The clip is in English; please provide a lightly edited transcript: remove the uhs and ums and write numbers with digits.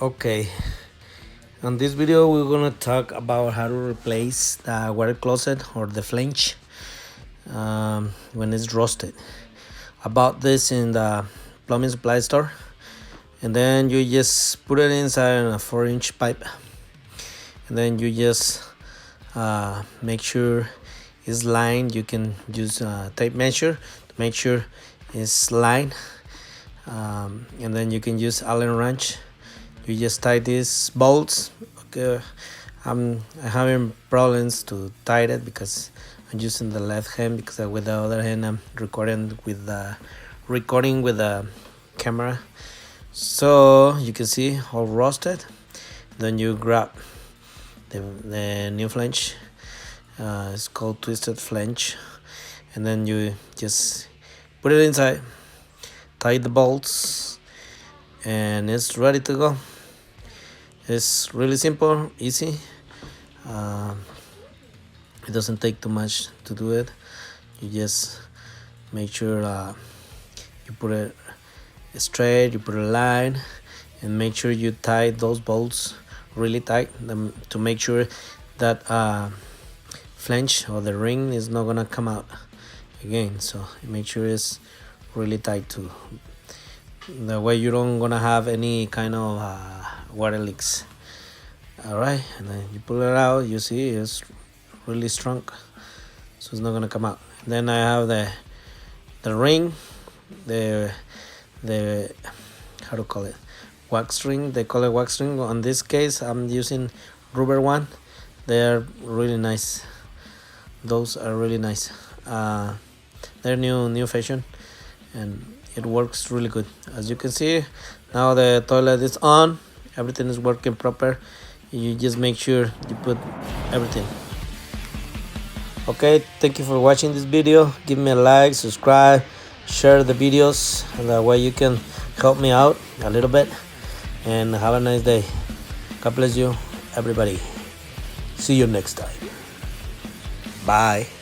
Okay, on this video we're gonna talk about how to replace the water closet or the flange when it's rusted. About this in the plumbing supply store, and then you just put it inside a 4-inch pipe, and then you just make sure it's lined. You can use a tape measure to make sure it's lined, and then you can use Allen wrench. You just tie these bolts. Okay, I'm having problems to tie it because I'm using the left hand, because with the other hand I'm recording with the camera. So you can see all rusted. Then you grab the new flange. It's called twisted flange, and then you just put it inside, tie the bolts, and it's ready to go. It's really simple, easy. It doesn't take too much to do it. You just make sure you put it straight, you put a line, and make sure you tie those bolts really tight to make sure that flange or the ring is not gonna come out again. So make sure it's really tight too. That way you don't gonna have any kind of water leaks. All right, and then you pull it out. You see it's really strong, so it's not gonna come out. Then I have the ring, the how to call it, wax ring. They call it wax ring. On this case I'm using rubber one. They're really nice. Those are really nice. They're new fashion, and it works really good. As you can see, now the toilet is on. Everything is working proper. You just make sure you put everything. Okay, thank you for watching this video. Give me a like, subscribe, share the videos, and that way you can help me out a little bit. And have a nice day. God bless you, everybody. See you next time. Bye.